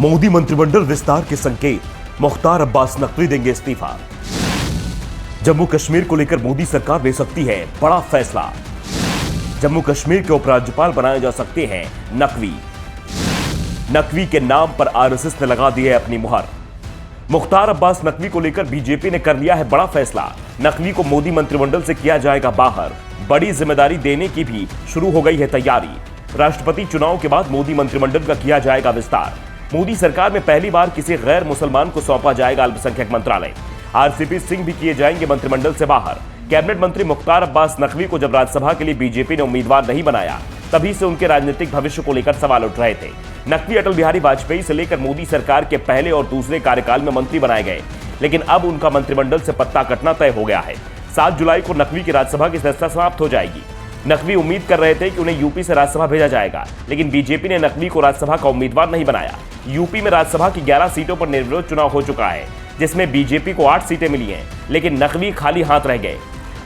मोदी मंत्रिमंडल विस्तार के संकेत, मुख्तार अब्बास नकवी देंगे इस्तीफा। जम्मू कश्मीर को लेकर मोदी सरकार ले सकती है बड़ा फैसला। जम्मू कश्मीर के उपराज्यपाल बनाए जा सकते हैं नकवी। नकवी के नाम पर आरएसएस ने लगा दी है अपनी मुहर। मुख्तार अब्बास नकवी को लेकर बीजेपी ने कर लिया है बड़ा फैसला। नकवी को मोदी मंत्रिमंडल से किया जाएगा बाहर। बड़ी जिम्मेदारी देने की भी शुरू हो गई है तैयारी। राष्ट्रपति चुनाव के बाद मोदी मंत्रिमंडल का किया जाएगा विस्तार। मोदी सरकार में पहली बार किसी गैर मुसलमान को सौंपा जाएगा अल्पसंख्यक मंत्रालय। आरसीपी सिंह भी किए जाएंगे मंत्रिमंडल से बाहर। कैबिनेट मंत्री मुख्तार अब्बास नकवी को जब राज्यसभा के लिए बीजेपी ने उम्मीदवार नहीं बनाया, तभी से उनके राजनीतिक भविष्य को लेकर सवाल उठ रहे थे। नकवी अटल बिहारी वाजपेयी से लेकर मोदी सरकार के पहले और दूसरे कार्यकाल में मंत्री बनाए गए, लेकिन अब उनका मंत्रिमंडल से पत्ता कटना तय हो गया है। 7 जुलाई को नकवी की राज्यसभा की सदस्यता समाप्त हो जाएगी। नकवी उम्मीद कर रहे थे कि उन्हें यूपी से राज्यसभा भेजा जाएगा, लेकिन बीजेपी ने नकवी को राज्यसभा का उम्मीदवार नहीं बनाया। यूपी में राज्यसभा की 11 सीटों पर निर्विरोध चुनाव हो चुका है, जिसमें बीजेपी को 8 सीटें मिली हैं, लेकिन नकवी खाली हाथ रह गए।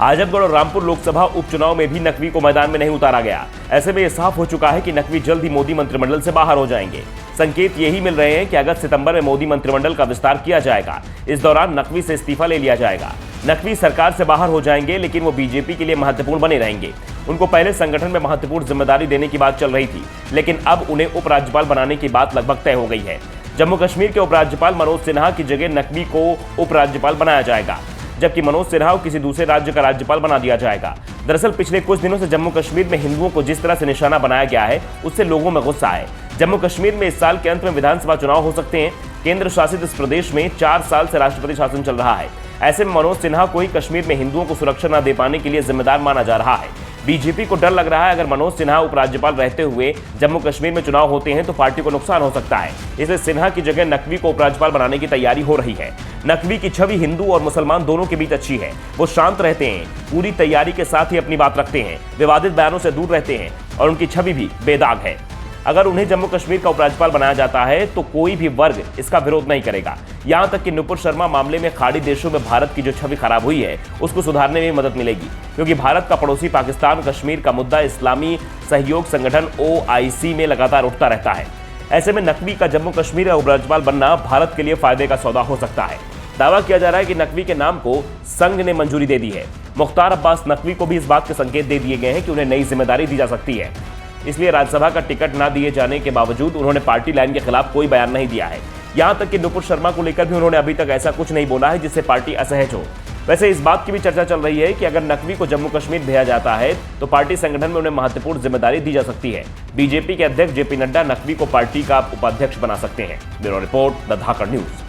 आजमगढ़ और रामपुर लोकसभा उपचुनाव में भी नकवी को मैदान में नहीं उतारा गया। ऐसे में यह साफ हो चुका है कि नकवी जल्द ही मोदी मंत्रिमंडल से बाहर हो जाएंगे। संकेत यही मिल रहे हैं कि अगस्त-सितंबर में मोदी मंत्रिमंडल का विस्तार किया जाएगा। इस दौरान नकवी से इस्तीफा ले लिया जाएगा। नकवी सरकार से बाहर हो जाएंगे, लेकिन वो बीजेपी के लिए महत्वपूर्ण बने रहेंगे। उनको पहले संगठन में महत्वपूर्ण जिम्मेदारी देने की बात चल रही थी, लेकिन अब उन्हें उपराज्यपाल बनाने की बात लगभग तय हो गई है। जम्मू कश्मीर के उपराज्यपाल मनोज सिन्हा की जगह नकवी को उपराज्यपाल बनाया जाएगा, जबकि मनोज सिन्हा को किसी दूसरे राज्य का राज्यपाल बना दिया जाएगा। दरअसल पिछले कुछ दिनों से जम्मू कश्मीर में हिंदुओं को जिस तरह से निशाना बनाया गया है, उससे लोगों में गुस्सा है। जम्मू कश्मीर में इस साल के अंत में विधानसभा चुनाव हो सकते हैं। केंद्र शासित इस प्रदेश में 4 साल से राष्ट्रपति शासन चल रहा है। ऐसे में मनोज सिन्हा को ही कश्मीर में हिंदुओं को सुरक्षा न दे पाने के लिए जिम्मेदार माना जा रहा है। बीजेपी को डर लग रहा है, अगर मनोज सिन्हा उपराज्यपाल रहते हुए जम्मू कश्मीर में चुनाव होते हैं तो पार्टी को नुकसान हो सकता है। इसलिए सिन्हा की जगह नकवी को उपराज्यपाल बनाने की तैयारी हो रही है। नकवी की छवि हिंदू और मुसलमान दोनों के बीच अच्छी है। वो शांत रहते हैं, पूरी तैयारी के साथ ही अपनी बात रखते हैं, विवादित बयानों से दूर रहते हैं और उनकी छवि भी बेदाग है। अगर उन्हें जम्मू कश्मीर का उपराज्यपाल बनाया जाता है तो कोई भी वर्ग इसका विरोध नहीं करेगा। यहां तक कि नुपुर शर्मा मामले में खाड़ी देशों में भारत की जो छवि खराब हुई है, उसको सुधारने में मदद मिलेगी, क्योंकि भारत का पड़ोसी पाकिस्तान कश्मीर का मुद्दा इस्लामी सहयोग संगठन OIC में लगातार उठता रहता है। ऐसे में नकवी का जम्मू कश्मीर का उपराज्यपाल बनना भारत के लिए फायदे का सौदा हो सकता है। दावा किया जा रहा है कि नकवी के नाम को संघ ने मंजूरी दे दी है। मुख्तार अब्बास नकवी को भी इस बात के संकेत दे दिए गए हैं कि उन्हें नई जिम्मेदारी दी जा सकती है। इसलिए राज्यसभा का टिकट न दिए जाने के बावजूद उन्होंने पार्टी लाइन के खिलाफ कोई बयान नहीं दिया है। यहां तक कि नुपुर शर्मा को लेकर भी उन्होंने अभी तक ऐसा कुछ नहीं बोला है जिससे पार्टी असहज हो। वैसे इस बात की भी चर्चा चल रही है कि अगर नकवी को जम्मू कश्मीर भेजा जाता है तो पार्टी संगठन में उन्हें महत्वपूर्ण जिम्मेदारी दी जा सकती है। बीजेपी के अध्यक्ष JP नड्डा नकवी को पार्टी का उपाध्यक्ष बना सकते हैं। Bureau report, the Dhakad news.